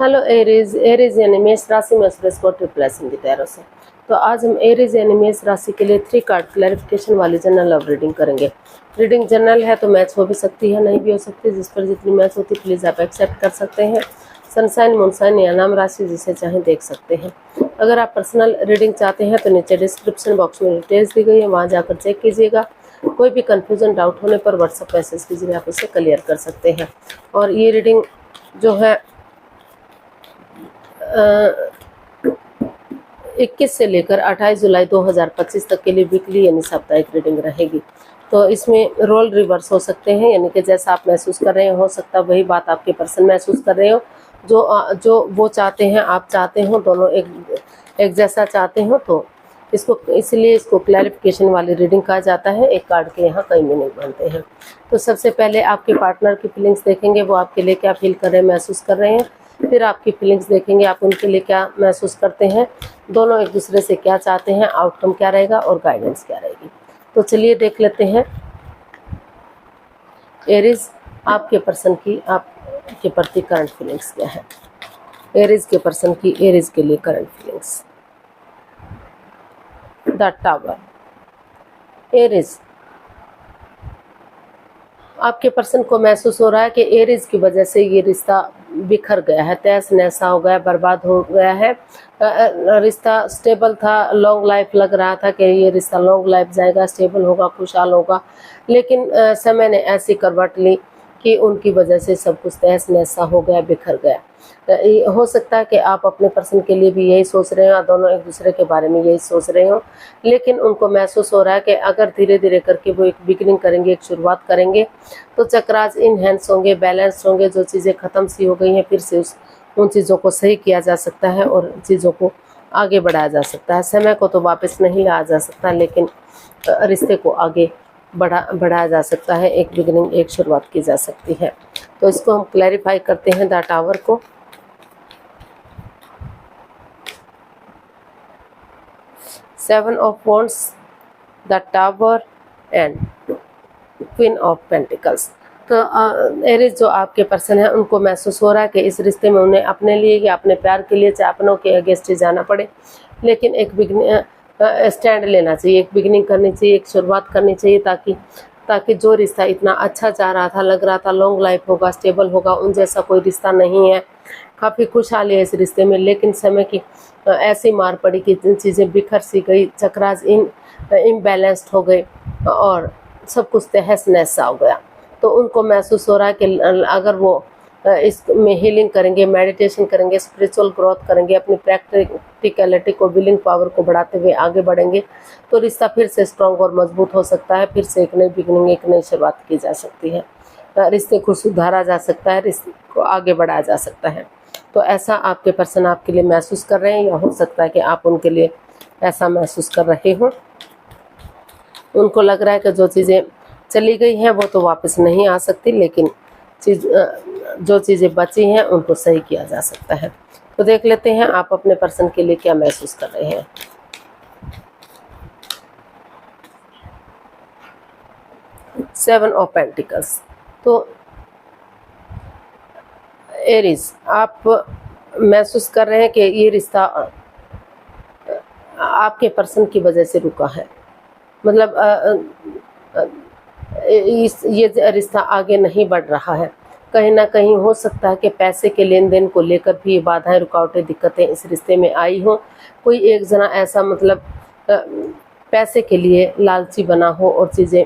Hello Aries. Aries यानी मेष राशि में सूरज को ट्रिपल एस की तैयारों से। तो आज हम एरीज यानी मेष राशि के लिए 3 कार्ड क्लैरिफिकेशन वाली जनरल लव रीडिंग करेंगे। रीडिंग जनरल है तो मैच हो भी सकती है, नहीं भी हो सकती, जिस पर जितनी मैच होती प्लीज़ आप एक्सेप्ट कर सकते हैं। सनसाइन मूनसाइन या नाम राशि जिसे चाहें देख सकते हैं। अगर आप पर्सनल रीडिंग चाहते हैं तो नीचे डिस्क्रिप्शन बॉक्स में डिटेल्स दी गई है, वहाँ जाकर चेक कीजिएगा। कोई भी कन्फ्यूजन डाउट होने पर व्हाट्सएप मैसेज कीजिए, आप उसे क्लियर कर सकते हैं। और ये रीडिंग जो है 21 से लेकर 28 जुलाई 2025 तक के लिए वीकली यानी साप्ताहिक रीडिंग रहेगी। तो इसमें रोल रिवर्स हो सकते हैं, यानी कि जैसा आप महसूस कर रहे हो सकता है वही बात आपके पर्सन महसूस कर रहे हो। जो वो चाहते हैं आप चाहते हो, दोनों एक जैसा चाहते हो, तो इसलिए इसको क्लैरिफिकेशन वाली रीडिंग कहा जाता है। एक कार्ड के यहाँ कई मीनिंग बनते हैं। तो सबसे पहले आपके पार्टनर की फीलिंग्स देखेंगे, वो आपके लिए क्या फील कर रहे हैं, महसूस कर रहे हैं। फिर आपकी फीलिंग्स देखेंगे, आप उनके लिए क्या महसूस करते हैं, दोनों एक दूसरे से क्या चाहते हैं, आउटकम क्या रहेगा और गाइडेंस क्या रहेगी। तो चलिए देख लेते हैं एरीज आपके पर्सन की आपके प्रति करंट फीलिंग्स क्या है। एरीज के पर्सन की एरीज के लिए current feelings. The tower. Aries आपके पर्सन को महसूस हो रहा है कि एरीज की वजह से ये रिश्ता बिखर गया है, तहस नहसा हो गया, बर्बाद हो गया है। रिश्ता स्टेबल था, लॉन्ग लाइफ लग रहा था कि ये रिश्ता लॉन्ग लाइफ जाएगा, स्टेबल होगा, खुशहाल होगा, लेकिन समय ने ऐसी करवट ली कि उनकी वजह से सब कुछ तहस नहसा हो गया, बिखर गया। हो सकता है कि आप अपने पर्सन के लिए भी यही सोच रहे हो, दोनों एक दूसरे के बारे में यही सोच रहे हो, लेकिन उनको महसूस हो रहा है कि अगर धीरे धीरे करके वो एक बिगिनिंग करेंगे, एक शुरुआत करेंगे, तो चक्रास इनहेंस होंगे, बैलेंस होंगे। जो चीज़ें ख़त्म सी हो गई हैं फिर से उन चीज़ों को सही किया जा सकता है और चीज़ों को आगे बढ़ाया जा सकता है। समय को तो वापस नहीं लाया जा सकता, लेकिन रिश्ते को आगे बढ़ाया जा सकता है। एक बिगिनिंग, एक शुरुआत की जा सकती है। तो इसको हम क्लैरिफाई करते हैं द टावर को। Seven of wands, the tower and queen of pentacles. तो एरीज जो आपके पर्सन है उनको महसूस हो रहा है कि इस रिश्ते में उन्हें अपने लिए या अपने प्यार के लिए चाहे अपनों के अगेंस्ट ही जाना पड़े, लेकिन एक स्टैंड लेना चाहिए, एक बिगिनिंग करनी चाहिए, एक शुरुआत करनी चाहिए, ताकि जो रिश्ता इतना अच्छा जा रहा था, लग रहा था लॉन्ग लाइफ होगा, स्टेबल होगा, उन जैसा कोई रिश्ता नहीं है। काफ़ी खुशहाली है इस रिश्ते में, लेकिन समय की ऐसी मार पड़ी कि चीज़ें बिखर सी गई, चक्रास इम्बैलेंस्ड हो गई और सब कुछ तहस नहस हो गया। तो उनको महसूस हो रहा है कि अगर वो इसमें हीलिंग करेंगे, मेडिटेशन करेंगे, स्पिरिचुअल ग्रोथ करेंगे, अपनी प्रैक्टिकलिटी को, विलिंग पावर को बढ़ाते हुए आगे बढ़ेंगे, तो रिश्ता फिर से स्ट्रांग और मजबूत हो सकता है। फिर से एक नई बिगिनिंग, एक नई शुरुआत की जा सकती है। रिश्ते को सुधारा जा सकता है, रिश्ते को आगे बढ़ाया जा सकता है। तो ऐसा आपके पर्सन आपके लिए महसूस कर रहे हैं, या हो सकता है कि आप उनके लिए ऐसा महसूस कर रहे हो। उनको लग रहा है कि जो चीज़ें चली गई हैं वो तो वापस नहीं आ सकती, लेकिन जो चीज़ें बची हैं उनको सही किया जा सकता है। तो देख लेते हैं आप अपने पर्सन के लिए क्या महसूस कर रहे हैं। Seven of pentacles. तो एरीज आप महसूस कर रहे हैं कि ये रिश्ता आपके पर्सन की वजह से रुका है। मतलब ये रिश्ता आगे नहीं बढ़ रहा है। कहीं ना कहीं हो सकता है कि पैसे के लेन देन को लेकर भी बाधाएं, रुकावटें, दिक्कतें इस रिश्ते में आई हो। कोई एक जना ऐसा मतलब पैसे के लिए लालची बना हो और चीज़ें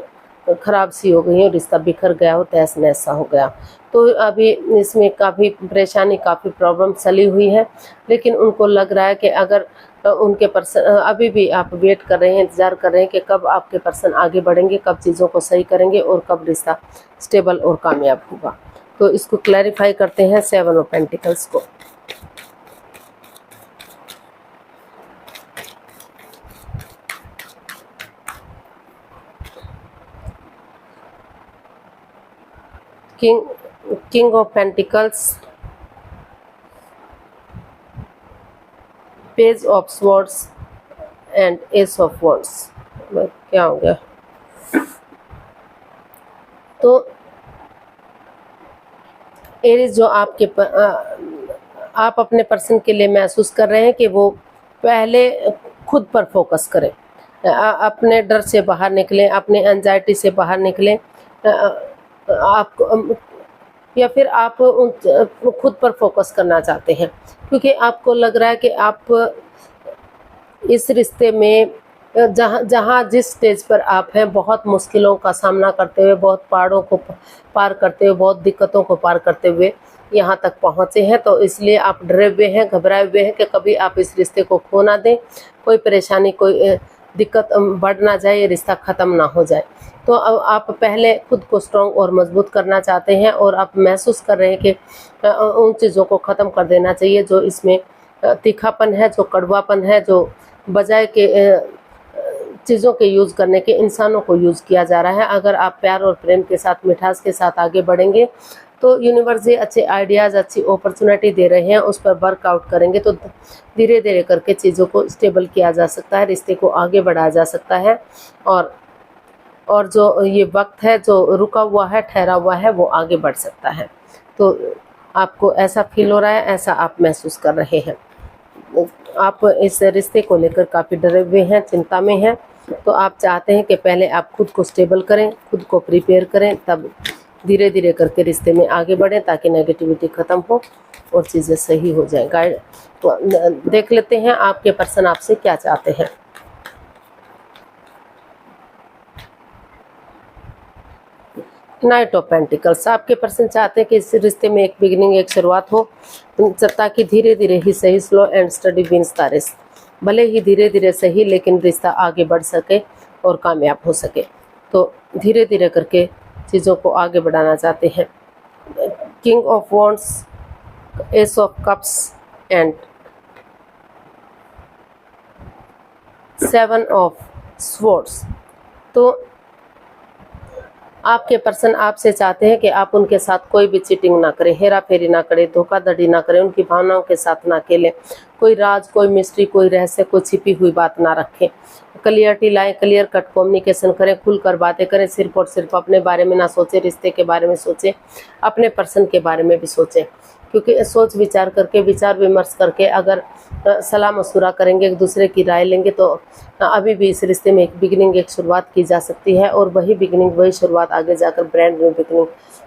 खराब सी हो गई हो, रिश्ता बिखर गया हो, तहस नहस सा हो गया। तो अभी इसमें काफ़ी परेशानी, काफ़ी प्रॉब्लम चली हुई है, लेकिन उनको लग रहा है कि अगर उनके पर्सन अभी भी आप वेट कर रहे हैं, इंतज़ार कर रहे हैं कि कब आपके पर्सन आगे बढ़ेंगे, कब चीज़ों को सही करेंगे और कब रिश्ता स्टेबल और कामयाब होगा। तो इसको क्लैरिफाई करते हैं सेवन ऑफ पेंटिकल्स को। King of pentacles, page of swords and S of wands. क्या हो गया? तो एरीज जो आप अपने पर्सन के लिए महसूस कर रहे हैं कि वो पहले खुद पर फोकस करें, अपने डर से बाहर निकलें, अपने एंजाइटी से बाहर निकलें। आपको या फिर आप खुद पर फोकस करना चाहते हैं, क्योंकि आपको लग रहा है कि आप इस रिश्ते में जहाँ जिस स्टेज पर आप हैं, बहुत मुश्किलों का सामना करते हुए, बहुत पहाड़ों को पार करते हुए, बहुत दिक्कतों को पार करते हुए यहाँ तक पहुँचे हैं। तो इसलिए आप डरे हुए हैं, घबराए हुए हैं कि कभी आप इस रिश्ते को खो ना दें, कोई परेशानी, कोई दिक्कत बढ़ ना जाए, ये रिश्ता ख़त्म ना हो जाए। तो अब आप पहले खुद को स्ट्रॉन्ग और मजबूत करना चाहते हैं, और आप महसूस कर रहे हैं कि उन चीज़ों को ख़त्म कर देना चाहिए जो इसमें तीखापन है, जो कड़वापन है, जो बजाय के चीज़ों के यूज़ करने के इंसानों को यूज़ किया जा रहा है। अगर आप प्यार और प्रेम के साथ, मिठास के साथ आगे बढ़ेंगे तो यूनिवर्स ये अच्छे आइडियाज़, अच्छी अपॉर्चुनिटी दे रहे हैं, उस पर वर्कआउट करेंगे तो धीरे धीरे करके चीज़ों को स्टेबल किया जा सकता है, रिश्ते को आगे बढ़ाया जा सकता है। और जो ये वक्त है जो रुका हुआ है, ठहरा हुआ है, वो आगे बढ़ सकता है। तो आपको ऐसा फील हो रहा है, ऐसा आप महसूस कर रहे हैं। आप इस रिश्ते को लेकर काफ़ी डरे हुए हैं, चिंता में हैं। तो आप चाहते हैं कि पहले आप खुद को स्टेबल करें, खुद को प्रिपेयर करें, तब धीरे धीरे करके रिश्ते में आगे बढ़ें, ताकि नेगेटिविटी ख़त्म हो और चीज़ें सही हो जाएं। गाइड तो देख लेते हैं आपके पर्सन आपसे क्या चाहते हैं। नाइट ऑफ पेंटिकल्स, आपके पर्सन चाहते हैं कि इस रिश्ते में एक बिगिनिंग, एक शुरुआत हो, ताकि धीरे धीरे ही सही, slow and steady wins the race. भले ही धीरे धीरे सही, लेकिन रिश्ता आगे बढ़ सके और कामयाब हो सके। तो धीरे धीरे करके चीज़ों को आगे बढ़ाना चाहते हैं। King of wands, S of cups and 7 of swords. तो आपके पर्सन आपसे चाहते हैं कि आप उनके साथ कोई भी चीटिंग ना करें, हेरा फेरी ना करें, धोखाधड़ी ना करें, उनकी भावनाओं के साथ ना खेलें, कोई राज, कोई मिस्ट्री, कोई रहस्य, कोई छिपी हुई बात ना रखें। क्लियरिटी लाएं, क्लियर कट कम्युनिकेशन करें, खुलकर बातें करें, सिर्फ और सिर्फ अपने बारे में ना सोचें, रिश्ते के बारे में सोचें, अपने पर्सन के बारे में भी सोचें। क्योंकि सोच विचार करके, विचार विमर्श करके अगर सलाह मशुरा करेंगे, एक दूसरे की राय लेंगे, तो अभी भी इस रिश्ते में एक बिगिनिंग, एक शुरुआत की जा सकती है, और वही बिगिनिंग, वही शुरुआत आगे जाकर ब्रांड न्यू बिगिनिंग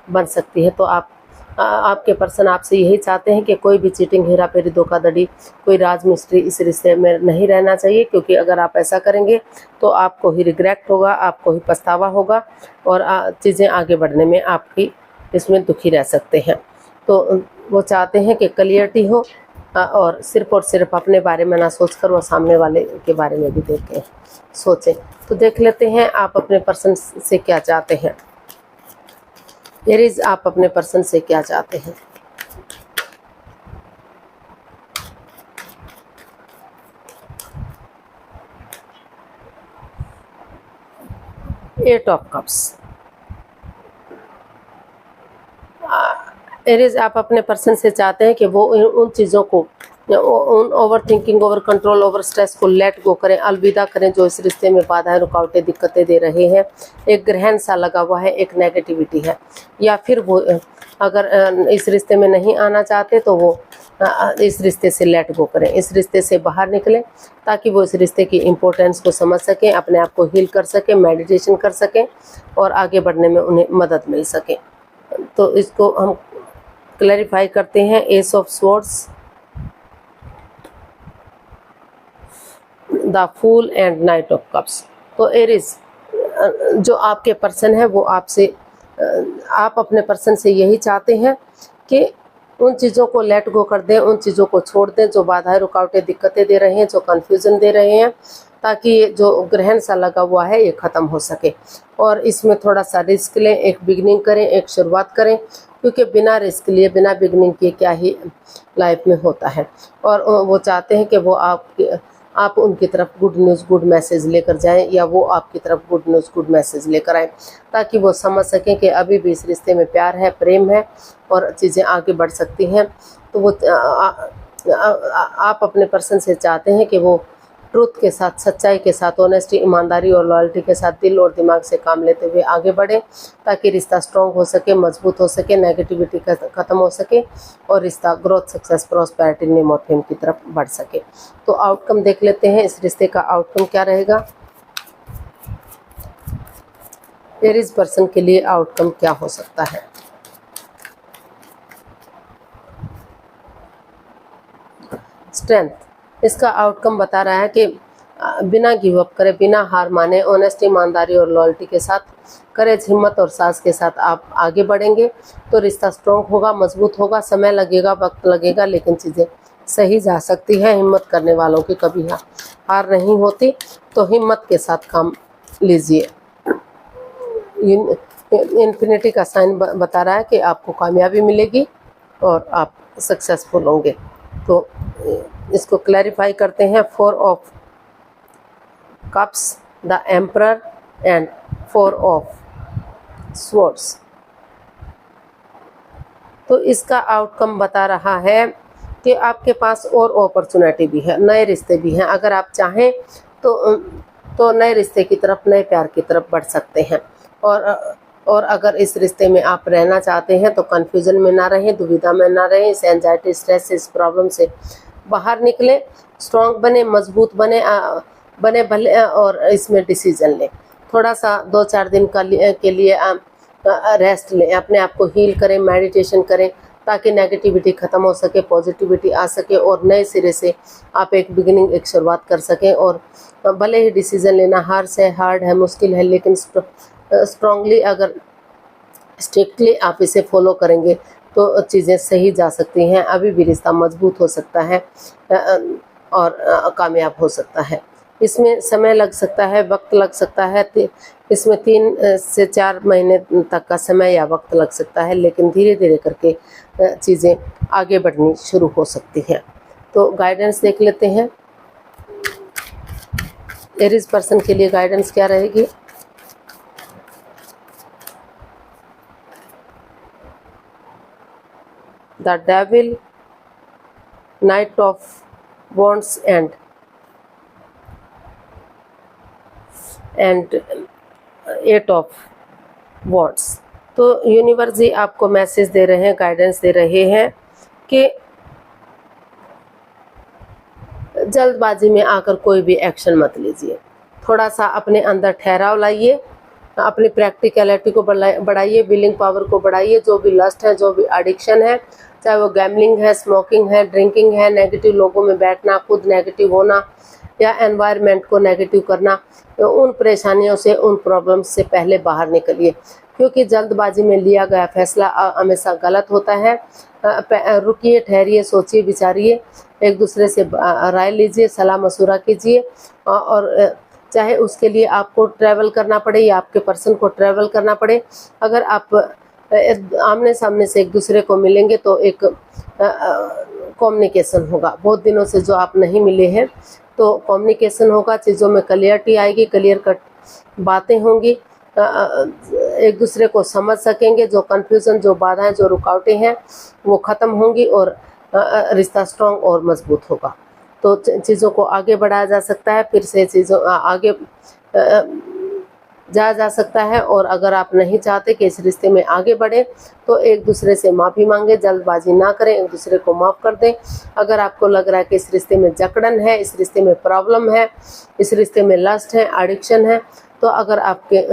बन सकती है। तो आपके पर्सन आपसे यही चाहते हैं कि कोई भी चीटिंग, हेरा फेरी, धोखाधड़ी, कोई राज मिस्ट्री इस रिश्ते में नहीं रहना चाहिए। क्योंकि अगर आप ऐसा करेंगे तो आपको ही रिग्रेट होगा, आपको ही पछतावा होगा, और चीज़ें आगे बढ़ने में आपकी इसमें दुखी रह सकते हैं। तो वो चाहते हैं कि क्लियरिटी हो, और सिर्फ अपने बारे में ना सोचकर वो सामने वाले के बारे में भी देखें, सोचें। तो देख लेते हैं आप अपने पर्सन से क्या चाहते हैं। एरीज, आप अपने पर्सन से क्या चाहते हैं। Eight of cups. एरीज, आप अपने पर्सन से चाहते हैं कि वो उन चीज़ों को, उन over thinking, over control, over stress को लेट गो करें, अलविदा करें, जो इस रिश्ते में बाधाएं, रुकावटें, दिक्कतें दे रहे हैं। एक ग्रहण सा लगा हुआ है, एक नेगेटिविटी है। या फिर वो अगर इस रिश्ते में नहीं आना चाहते तो वो इस रिश्ते से लेट गो करें, इस रिश्ते से बाहर निकलें, ताकि वो इस रिश्ते की इम्पोर्टेंस को समझ सकें, अपने आप को हील कर सकें, मेडिटेशन कर सकें, और आगे बढ़ने में उन्हें मदद मिल सके। तो इसको हम क्लैरिफाई करते हैं। Ace of swords, the fool and knight of cups. तो एरीज, जो आपके पर्सन है वो आपसे, आप अपने पर्सन से यही चाहते हैं कि उन चीज़ों को लेट गो कर दें, उन चीज़ों को छोड़ दें जो बाधाएं, रुकावटें, दिक्कतें दे रहे हैं, जो कन्फ्यूज़न दे रहे हैं, ताकि ये जो ग्रहण सा लगा हुआ है ये ख़त्म हो सके। और इसमें थोड़ा सा रिस्क लें, एक बिगिनिंग करें, एक शुरुआत करें, क्योंकि बिना रिस्क लिए, बिना बिगिनिंग किए क्या ही लाइफ में होता है। और वो चाहते हैं कि वो आप उनकी तरफ गुड न्यूज़, गुड मैसेज लेकर जाएं, या वो आपकी तरफ गुड न्यूज़, गुड मैसेज लेकर आएँ, ताकि वो समझ सकें कि अभी भी इस रिश्ते में प्यार है, प्रेम है, और चीज़ें आगे बढ़ सकती हैं। तो वो आप अपने पर्सन से चाहते हैं कि वो ट्रूथ के साथ, सच्चाई के साथ, ऑनेस्टी, ईमानदारी और लॉयल्टी के साथ दिल और दिमाग से काम लेते हुए आगे बढ़ें, ताकि रिश्ता स्ट्रॉन्ग हो सके, मजबूत हो सके, नेगेटिविटी खत्म हो सके और रिश्ता ग्रोथ, सक्सेस, प्रॉस्पेरिटी, नेम और फेम की तरफ बढ़ सके। तो आउटकम देख लेते हैं, इस रिश्ते का आउटकम क्या रहेगा। एरीज पर्सन के लिए आउटकम क्या हो सकता है। स्ट्रेंथ, इसका आउटकम बता रहा है कि बिना गिव अप करे, बिना हार माने, ऑनेस्टी, ईमानदारी और लॉयल्टी के साथ, करेज, हिम्मत और साहस के साथ आप आगे बढ़ेंगे तो रिश्ता स्ट्रॉन्ग होगा, मजबूत होगा। समय लगेगा, वक्त लगेगा, लेकिन चीज़ें सही जा सकती है। हिम्मत करने वालों की कभी हार नहीं होती, तो हिम्मत के साथ काम लीजिए। इन्फिनिटी का साइन बता रहा है कि आपको कामयाबी मिलेगी और आप सक्सेसफुल होंगे। तो इसको क्लैरिफाई करते हैं। 4 of cups, the emperor and 4 of swords. तो इसका आउटकम बता रहा है कि आपके पास और अपॉर्चुनिटी भी है, नए रिश्ते भी हैं। अगर आप चाहें तो नए रिश्ते की तरफ, नए प्यार की तरफ बढ़ सकते हैं। और अगर इस रिश्ते में आप रहना चाहते हैं तो कन्फ्यूजन में ना रहें, दुविधा में ना रहें, इस एंजाइटी, स्ट्रेस, इस प्रॉब्लम से बाहर निकले, स्ट्रॉन्ग बने, मजबूत बने भले, और इसमें डिसीजन लें। थोड़ा सा 2-4 दिन के लिए रेस्ट लें, अपने आप को हील करें, मेडिटेशन करें, ताकि नेगेटिविटी ख़त्म हो सके, पॉजिटिविटी आ सके और नए सिरे से आप एक बिगिनिंग, एक शुरुआत कर सकें। और भले ही डिसीजन लेना हार्ड है, मुश्किल है, लेकिन स्ट्रांगली, अगर स्ट्रिक्टली आप इसे फॉलो करेंगे तो चीज़ें सही जा सकती हैं। अभी भी रिश्ता मजबूत हो सकता है और कामयाब हो सकता है। इसमें समय लग सकता है, वक्त लग सकता है, इसमें 3 से 4 महीने तक का समय या वक्त लग सकता है, लेकिन धीरे धीरे करके चीज़ें आगे बढ़नी शुरू हो सकती हैं। तो गाइडेंस देख लेते हैं, एरीज पर्सन के लिए गाइडेंस क्या रहेगी। The devil, night of wands and 8 of wands. तो यूनिवर्स जी आपको मैसेज दे रहे हैं, गाइडेंस दे रहे हैं कि जल्दबाजी में आकर कोई भी एक्शन मत लीजिए। थोड़ा सा अपने अंदर ठहराव लाइए, अपनी प्रैक्टिकलिटी को बढ़ाइए, विलिंग पावर को बढ़ाइए। जो भी लस्ट है, जो भी एडिक्शन है, चाहे वो गैम्बलिंग है, स्मोकिंग है, ड्रिंकिंग है, नेगेटिव लोगों में बैठना, खुद नेगेटिव होना या एनवायरनमेंट को नेगेटिव करना, तो उन परेशानियों से, उन प्रॉब्लम्स से पहले बाहर निकलिए, क्योंकि जल्दबाजी में लिया गया फैसला हमेशा गलत होता है। रुकिए, ठहरिए, सोचिए, विचारिए, एक दूसरे से राय लीजिए, सलाह मशवरा कीजिए, और चाहे उसके लिए आपको ट्रैवल करना पड़े या आपके पर्सन को ट्रैवल करना पड़े। अगर आप आमने सामने से एक दूसरे को मिलेंगे तो एक कम्युनिकेशन होगा। बहुत दिनों से जो आप नहीं मिले हैं तो कम्युनिकेशन होगा, चीज़ों में क्लियरिटी आएगी, क्लियर कट बातें होंगी, एक दूसरे को समझ सकेंगे। जो कन्फ्यूज़न, जो बाधाएं, जो रुकावटें हैं वो ख़त्म होंगी और रिश्ता स्ट्रॉन्ग और मजबूत होगा। तो चीज़ों को आगे बढ़ाया जा सकता है, फिर से चीज़ों आगे जाया जा सकता है। और अगर आप नहीं चाहते कि इस रिश्ते में आगे बढ़े तो एक दूसरे से माफ़ी मांगे, जल्दबाजी ना करें, एक दूसरे को माफ़ कर दें। अगर आपको लग रहा है कि इस रिश्ते में जकड़न है, इस रिश्ते में प्रॉब्लम है, इस रिश्ते में लस्ट है, एडिक्शन है, तो अगर आपके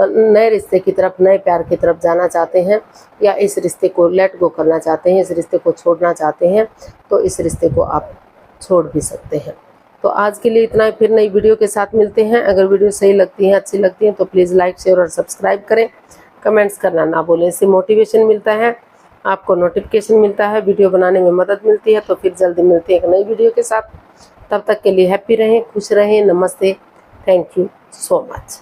नए रिश्ते की तरफ, नए प्यार की तरफ जाना चाहते हैं या इस रिश्ते को लेट गो करना चाहते हैं, इस रिश्ते को छोड़ना चाहते हैं, तो इस रिश्ते को आप छोड़ भी सकते हैं। तो आज के लिए इतना ही, फिर नई वीडियो के साथ मिलते हैं। अगर वीडियो सही लगती है, अच्छी लगती है तो प्लीज़ लाइक, शेयर और सब्सक्राइब करें। कमेंट्स करना ना भूलें, इससे मोटिवेशन मिलता है, आपको नोटिफिकेशन मिलता है, वीडियो बनाने में मदद मिलती है। तो फिर जल्दी मिलते हैं एक नई वीडियो के साथ। तब तक के लिए हैप्पी रहें, खुश रहें। नमस्ते, थैंक यू सो मच।